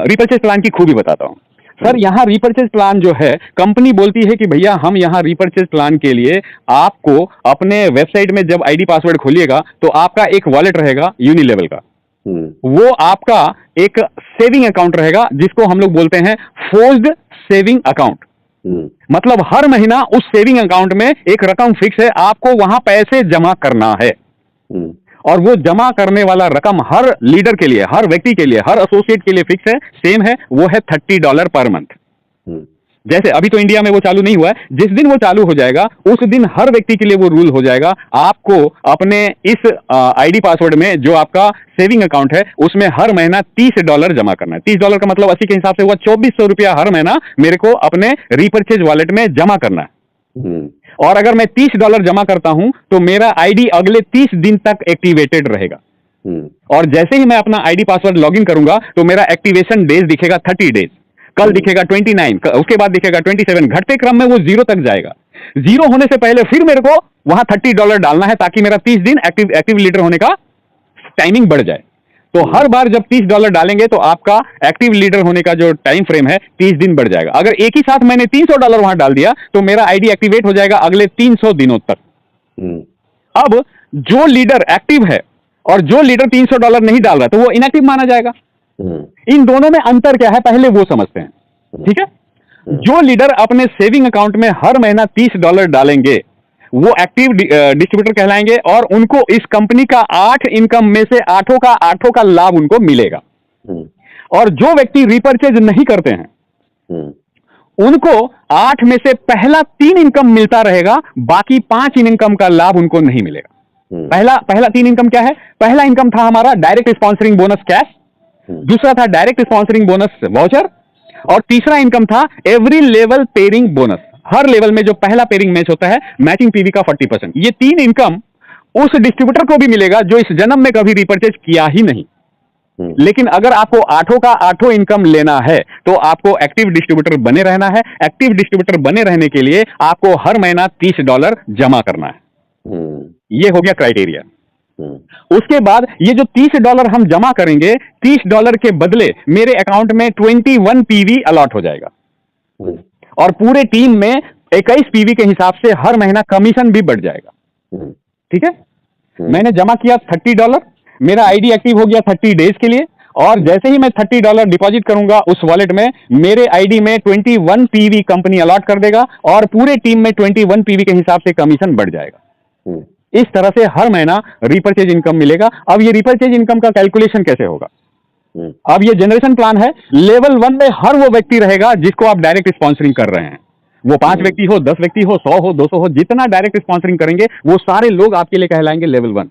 Speaker 1: रीपर्चेज प्लान की खूबी बताता हूं सर। यहाँ रीपर्चेज प्लान जो है कंपनी बोलती है कि भैया हम यहाँ रीपर्चेज प्लान के लिए आपको अपने वेबसाइट में जब आईडी पासवर्ड खोलिएगा तो आपका एक वॉलेट रहेगा यूनिलेवल का, वो आपका एक सेविंग अकाउंट रहेगा जिसको हम लोग बोलते हैं फोर्स्ड सेविंग अकाउंट। मतलब हर महीना उस सेविंग अकाउंट में एक रकम फिक्स है, आपको वहां पैसे जमा करना है और वो जमा करने वाला रकम हर लीडर के लिए, हर व्यक्ति के लिए, हर एसोसिएट के लिए फिक्स है, सेम है, वो है $30 पर मंथ। जैसे अभी तो इंडिया में वो चालू नहीं हुआ है, जिस दिन वो चालू हो जाएगा उस दिन हर व्यक्ति के लिए वो रूल हो जाएगा। आपको अपने इस आईडी पासवर्ड में जो आपका सेविंग अकाउंट है उसमें हर महीना $30 जमा करना है। $30 का मतलब 80 के हिसाब से हुआ 2400 रुपया हर महीना मेरे को अपने रीपर्चेज वॉलेट में जमा करना है। और अगर मैं $30 जमा करता हूं तो मेरा आईडी अगले 30 दिन तक एक्टिवेटेड रहेगा। और जैसे ही मैं अपना आईडी पासवर्ड लॉगिन करूंगा तो मेरा एक्टिवेशन डेज दिखेगा 30 डेज, कल दिखेगा 29, उसके बाद दिखेगा 27, घटते क्रम में वो 0 तक जाएगा। 0 होने से पहले फिर मेरे को वहां $30 डालना है ताकि मेरा 30 दिन एक्टिव लीडर होने का टाइमिंग बढ़ जाए। तो हर बार जब $30 डालेंगे तो आपका एक्टिव लीडर होने का जो टाइम फ्रेम है 30 दिन बढ़ जाएगा। अगर एक ही साथ मैंने $300 वहां डाल दिया तो मेरा आईडी एक्टिवेट हो जाएगा अगले 300 दिनों तक। अब जो लीडर एक्टिव है और जो लीडर $300 नहीं डाल रहा तो वो इनएक्टिव माना जाएगा। इन दोनों में अंतर क्या है पहले वो समझते हैं, ठीक है। जो लीडर अपने सेविंग अकाउंट में हर महीना $30 डालेंगे वो एक्टिव डिस्ट्रीब्यूटर कहलाएंगे और उनको इस कंपनी का 8 इनकम में से आठों का लाभ उनको मिलेगा। और जो व्यक्ति रिपर्चेज नहीं करते हैं उनको 8 में से पहला 3 इनकम मिलता रहेगा, बाकी 5 इनकम का लाभ उनको नहीं मिलेगा। पहला 3 इनकम क्या है? पहला इनकम था हमारा डायरेक्ट स्पॉन्सरिंग बोनस कैश, दूसरा था डायरेक्ट स्पॉन्सरिंग बोनस वाउचर और तीसरा इनकम था एवरी लेवल पेयरिंग बोनस। हर लेवल में जो पहला पेयरिंग मैच होता है मैचिंग पीवी का 40%। ये 3 इनकम उस डिस्ट्रीब्यूटर को भी मिलेगा जो इस जन्म में कभी रिपर्चेज किया ही नहीं। लेकिन अगर आपको 8 का 8 इनकम लेना है तो आपको एक्टिव डिस्ट्रीब्यूटर बने रहना है। एक्टिव डिस्ट्रीब्यूटर बने रहने के लिए आपको हर महीना $30 जमा करना है। ये हो गया क्राइटेरिया। उसके बाद ये जो $30 हम जमा करेंगे, $30 के बदले मेरे अकाउंट में 21 पीवी अलॉट हो जाएगा और पूरे टीम में 21 पीवी के हिसाब से हर महीना कमीशन भी बढ़ जाएगा। ठीक है, मैंने जमा किया $30, मेरा आईडी एक्टिव हो गया 30 डेज के लिए और जैसे ही मैं $30 डिपॉजिट करूंगा उस वॉलेट में मेरे आईडी में 21 पीवी कंपनी अलॉट कर देगा और पूरे टीम में 21 पीवी के हिसाब से कमीशन बढ़ जाएगा। इस तरह से हर महीना रिपर्चेज इनकम मिलेगा। अब ये रिपर्चेज इनकम का कैलकुलेशन कैसे होगा? अब ये जनरेशन प्लान है। लेवल 1 में हर वो व्यक्ति रहेगा जिसको आप डायरेक्ट स्पॉन्सरिंग कर रहे हैं। वो 5 व्यक्ति हो, 10 व्यक्ति हो, 100 हो, 200 हो, जितना डायरेक्ट स्पॉन्सरिंग करेंगे वो सारे लोग आपके लिए कहलाएंगे लेवल 1।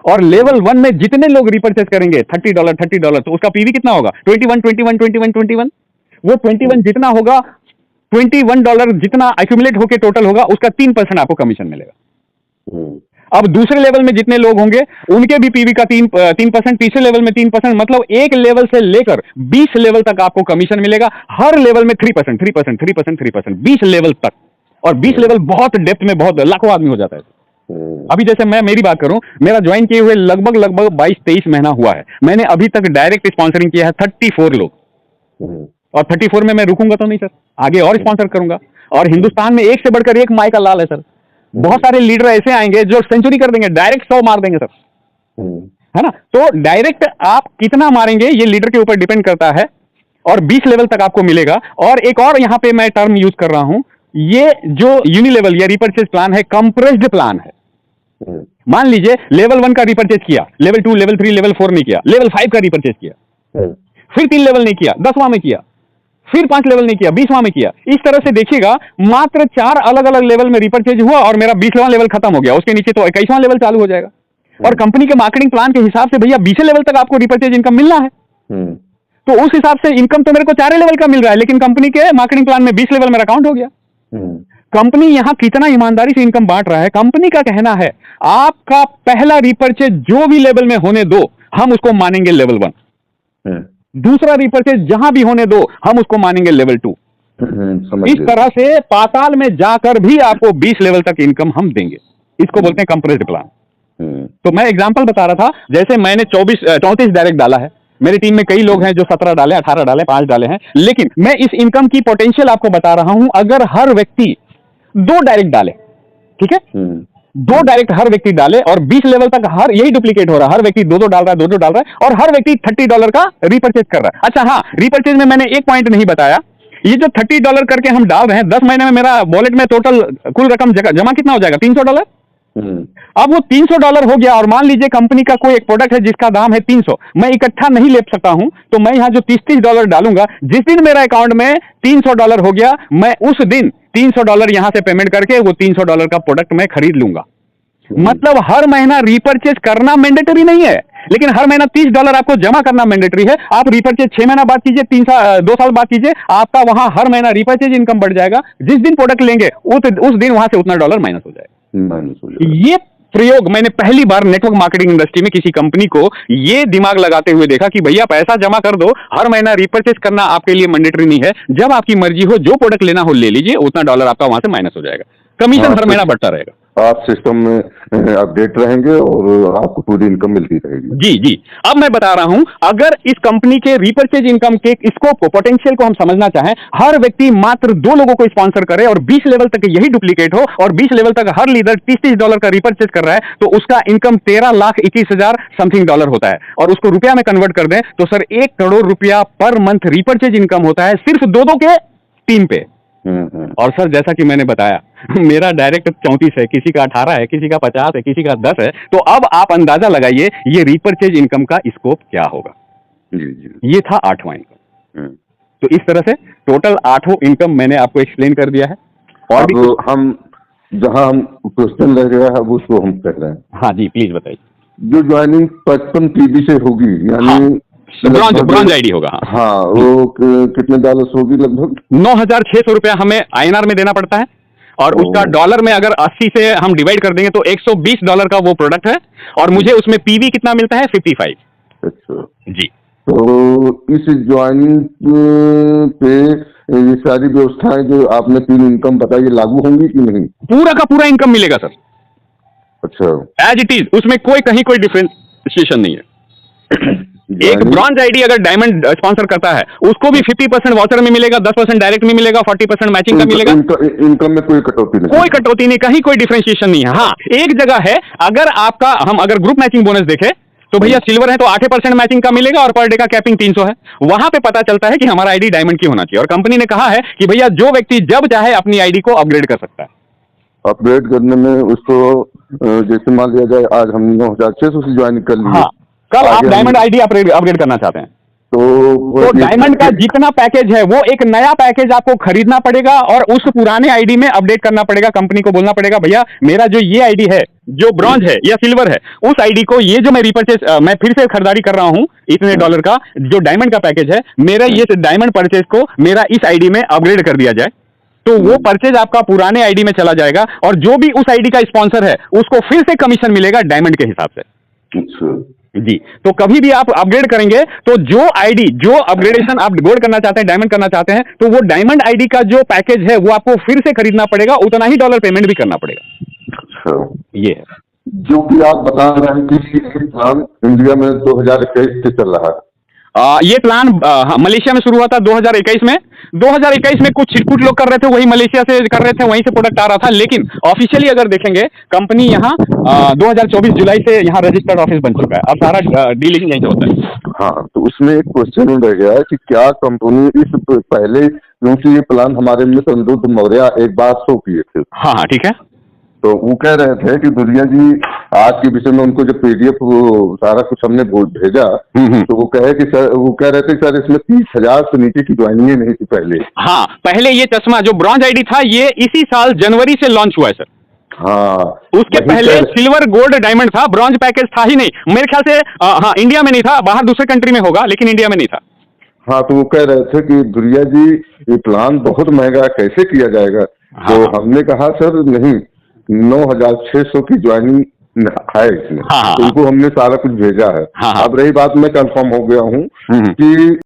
Speaker 1: और लेवल 1 में जितने लोग रिपर्चेज करेंगे $30 तो उसका पीवी कितना होगा? 21। वो 21 जितना होगा, $21 जितना एक्यूमुलेट होकर टोटल होगा उसका 3% आपको कमीशन मिलेगा। अब दूसरे लेवल में जितने लोग होंगे उनके भी पीवी का 3%, तीसरे लेवल में 3%, मतलब एक लेवल से लेकर 20 लेवल तक आपको कमीशन मिलेगा। हर लेवल में 3%, 20 लेवल तक। और 20 लेवल बहुत डेप्थ में बहुत लाखों आदमी हो जाता है। अभी जैसे मैं मेरी बात करूं, मेरा ज्वाइन किए हुए लगभग 22-23 महीना हुआ है। मैंने अभी तक डायरेक्ट स्पॉन्सरिंग किया है 34 लोग और 34 में मैं रुकूंगा तो नहीं सर, आगे और स्पॉन्सर करूंगा। और हिंदुस्तान में एक से बढ़कर एक माई का लाल है सर। बहुत सारे लीडर ऐसे आएंगे जो सेंचुरी कर देंगे, डायरेक्ट 100 मार देंगे सर, है ना। तो डायरेक्ट आप कितना मारेंगे ये लीडर के ऊपर डिपेंड करता है और 20 लेवल तक आपको मिलेगा। और एक और यहां पे मैं टर्म यूज कर रहा हूं, ये जो यूनिलेवल या रिपर्चेज प्लान है कंप्रेस्ड प्लान है। मान लीजिए लेवल 1 का रिपर्चेज किया, लेवल 2, लेवल 3, लेवल 4 नहीं किया, लेवल 5 का रिपर्चेज किया, फिर 3 लेवल नहीं किया, 10वां में किया, फिर 5 लेवल नहीं किया, 20वां में किया। इस तरह से देखिएगा मात्र 4 अलग अलग लेवल में रिपर्चेज हुआ और मेरा 20वां लेवल खत्म हो गया। उसके नीचे तो 21वां लेवल चालू हो जाएगा। और कंपनी के मार्केटिंग प्लान के हिसाब से भैया 20 लेवल तक आपको रिपर्चेज इनकम मिलना है, तो उस हिसाब से इनकम तो मेरे को 4 लेवल का मिल रहा है, लेकिन कंपनी के मार्केटिंग प्लान में 20 लेवल मेरा काउंट हो गया। कंपनी यहां कितना ईमानदारी से इनकम बांट रहा है। कंपनी का कहना है आपका पहला रिपर्चेज जो भी लेवल में होने दो, हम उसको मानेंगे लेवल 1। दूसरा रिपर्चेज जहां भी होने दो, हम उसको मानेंगे लेवल 2। इस तरह से पाताल में जाकर भी आपको 20 लेवल तक इनकम हम देंगे। इसको बोलते हैं कंप्रेस्ड प्लान। तो मैं एग्जांपल बता रहा था, जैसे मैंने 34 डायरेक्ट डाला है, मेरी टीम में कई लोग हैं जो 17 डाले, 18 डाले, 5 डाले हैं, लेकिन मैं इस इनकम की पोटेंशियल आपको बता रहा हूं। अगर हर व्यक्ति 2 डायरेक्ट डाले, ठीक है, 2 डायरेक्ट हर व्यक्ति डाले और 20 लेवल तक हर यही डुप्लीकेट हो रहा है, हर व्यक्ति 2-2 डाल रहा है, 2-2 डाल रहा है, और हर व्यक्ति $30 का रिपर्चेज कर रहा है। अच्छा हाँ, रिपर्चेज में मैंने एक पॉइंट नहीं बताया, ये जो $30 करके हम डाल रहे हैं, 10 महीने में मेरा वॉलेट में टोटल कुल रकम जमा कितना हो जाएगा? $300। अब वो $300 हो गया, और मान लीजिए कंपनी का कोई एक प्रोडक्ट है जिसका दाम है 300, मैं इकट्ठा नहीं ले सकता हूं, तो मैं यहां जो $30 डालूंगा, जिस दिन मेरा अकाउंट में $300 हो गया, मैं उस दिन $300 यहां से पेमेंट करके वो $300 का प्रोडक्ट मैं खरीद लूंगा। मतलब हर महीना रिपर्चेज करना मैंडेटरी नहीं है, लेकिन हर महीना $30 आपको जमा करना मैंडेटरी है। आप रिपर्चेज 6 महीना बाद कीजिए, 2 साल बाद कीजिए, आपका वहां हर महीना रिपर्चेज इनकम बढ़ जाएगा। जिस दिन प्रोडक्ट लेंगे उस दिन वहां से उतना डॉलर माइनस हो जाएगा। ये प्रयोग मैंने पहली बार नेटवर्क मार्केटिंग इंडस्ट्री में किसी कंपनी को ये दिमाग लगाते हुए देखा कि भैया पैसा जमा कर दो, हर महीना रिपर्चेज करना आपके लिए मैंडेटरी नहीं है, जब आपकी मर्जी हो जो प्रोडक्ट लेना हो ले लीजिए, उतना डॉलर आपका वहां से माइनस हो जाएगा, कमीशन हर महीना बढ़ता रहेगा।
Speaker 2: आप सिस्टम में अपडेट रहेंगे और आपको पूरी इनकम मिलती रहेगी।
Speaker 1: जी जी। अब मैं बता रहा हूं, अगर इस कंपनी के रिपर्चेज इनकम के स्कोप को, पोटेंशियल को हम समझना चाहें, हर व्यक्ति मात्र 2 लोगों को स्पॉन्सर करे और 20 लेवल तक यही डुप्लीकेट हो, और 20 लेवल तक हर लीडर $30 का रिपर्चेज कर रहा है, तो उसका इनकम 13,21,000 समथिंग डॉलर होता है। और उसको रुपया में कन्वर्ट कर दें तो सर 1 करोड़ रुपया पर मंथ रिपर्चेज इनकम होता है, सिर्फ 2 के टीम पे। और सर जैसा कि मैंने बताया, मेरा डायरेक्ट 34 है, किसी का 18 है, किसी का 50 है, किसी का 10 है, तो अब आप अंदाजा लगाइए ये रिपर्चेज इनकम का स्कोप क्या होगा। जी। ये था 8वां इनकम। तो इस तरह से टोटल 8 इनकम मैंने आपको एक्सप्लेन कर दिया है। और
Speaker 2: अब हम जहां हम क्वेश्चन रह गया है उसको हम कह रहे हैं।
Speaker 1: हाँ जी, प्लीज बताइए।
Speaker 2: जो ज्वाइनिंग 55 PB से होगी, यानी
Speaker 1: ब्रॉन्ज आईडी होगा।
Speaker 2: हाँ, वो कितने डॉलर्स होगी? लगभग
Speaker 1: 9,600 रुपया हमें INR में देना पड़ता है, और उसका डॉलर में अगर 80 से हम डिवाइड कर देंगे तो $120 का वो प्रोडक्ट है, और मुझे उसमें PV कितना मिलता है? 55।
Speaker 2: अच्छा
Speaker 1: जी।
Speaker 2: तो इस ज्वाइनिंग पे ये सारी व्यवस्थाएं जो आपने 3 इनकम बताई लागू होंगी कि नहीं?
Speaker 1: पूरा का पूरा इनकम मिलेगा सर।
Speaker 2: अच्छा,
Speaker 1: एज इट इज, उसमें कहीं कोई डिफरेंशिएशन नहीं है। एक ब्रॉन्ज आईडी अगर डायमंड स्पॉन्सर करता है, उसको भी 50% वाउचर में मिलेगा, 10% डायरेक्ट में मिलेगा, 40% मैचिंग का मिलेगा।
Speaker 2: इनकम में कोई कटौती नहीं,
Speaker 1: कोई कटौती नहीं, कहीं कोई डिफरेंशिएशन नहीं है। हाँ, एक जगह है, अगर आपका हम अगर ग्रुप मैचिंग बोनस देखें तो भैया सिल्वर है तो 8% मैचिंग का मिलेगा, और पर डे का कैपिंग 300 है। वहां पे पता चलता है कि हमारा आईडी डायमंड की होना चाहिए, और कंपनी ने कहा है कि भैया जो व्यक्ति जब चाहे अपनी आईडी को अपग्रेड कर सकता है।
Speaker 2: अपग्रेड करने में उसको जैसे मान लिया जाए आज हम 9,600 से ज्वाइन कर लिए,
Speaker 1: हाँ, कल आप डायमंड आईडी अपग्रेड करना चाहते हैं तो डायमंड का जितना पैकेज है वो एक नया पैकेज आपको खरीदना पड़ेगा, और उस पुराने आईडी में अपडेट करना पड़ेगा। कंपनी को बोलना पड़ेगा भैया मेरा जो ये आईडी है, जो ब्रॉन्ज है या सिल्वर है, उस आईडी को ये जो मैं रिपर्चेज मैं फिर से खरीदारी कर रहा हूं इतने डॉलर का, जो डायमंड का पैकेज है, मेरा ये डायमंड परचेज को मेरा इस आईडी में अपग्रेड कर दिया जाए, तो वो परचेज आपका पुराने आईडी में चला जाएगा, और जो भी उस आईडी का स्पॉन्सर है उसको फिर से कमीशन मिलेगा डायमंड के हिसाब से। जी। तो कभी भी आप अपग्रेड करेंगे तो जो आईडी, जो अपग्रेडेशन आप गोल्ड करना चाहते हैं, डायमंड करना चाहते हैं, तो वो डायमंड आईडी का जो पैकेज है वो आपको फिर से खरीदना पड़ेगा, उतना ही डॉलर पेमेंट भी करना पड़ेगा।
Speaker 2: अच्छा,
Speaker 1: ये है
Speaker 2: जो कि आप बता रहे हैं कि प्लान इंडिया में 2021 से चल रहा है।
Speaker 1: ये प्लान मलेशिया में शुरू हुआ था 2021 में। 2021 में कुछ छिटपुट लोग कर रहे थे, वही मलेशिया से कर रहे थे, वहीं से प्रोडक्ट आ रहा था, लेकिन ऑफिशियली अगर देखेंगे कंपनी यहाँ 2024 जुलाई से यहाँ रजिस्टर्ड ऑफिस बन चुका है। अब सारा डीलिंग यहीं से होता है।
Speaker 2: हाँ, तो उसमें एक क्वेश्चन रह गया है कि क्या कंपनी इस पहले, क्योंकि ये प्लान हमारे मित्र अनिरुद्ध मौर्य एक बार शो किए थे।
Speaker 1: हाँ, ठीक है।
Speaker 2: तो वो कह रहे थे कि दुनिया जी आज के विषय में उनको जब PDF सारा कुछ हमने भेजा, तो वो कहे कि सर, वो कह रहे थे कि सर इसमें 30,000 से नीचे की ज्वाइनिंग नहीं थी पहले।
Speaker 1: हाँ, पहले ये चश्मा जो ब्रॉन्ज आईडी था ये इसी साल जनवरी से लॉन्च हुआ है सर।
Speaker 2: हाँ
Speaker 1: उसके पहले सिल्वर गोल्ड डायमंड था, ब्रॉन्ज पैकेज था ही नहीं मेरे ख्याल से। हाँ, इंडिया में नहीं था, बाहर दूसरे कंट्री में होगा, लेकिन इंडिया में नहीं था।
Speaker 2: हाँ, तो वो कह रहे थे कि दुरिया जी ये प्लान बहुत महंगा है, कैसे किया जाएगा।
Speaker 1: हाँ,
Speaker 2: तो हमने कहा सर नहीं, 9,600 की ज्वाइनिंग है इसमें।
Speaker 1: हाँ,
Speaker 2: तो उनको हमने सारा कुछ भेजा है।
Speaker 1: हाँ, हाँ।
Speaker 2: अब रही बात, मैं कंफर्म हो गया हूँ कि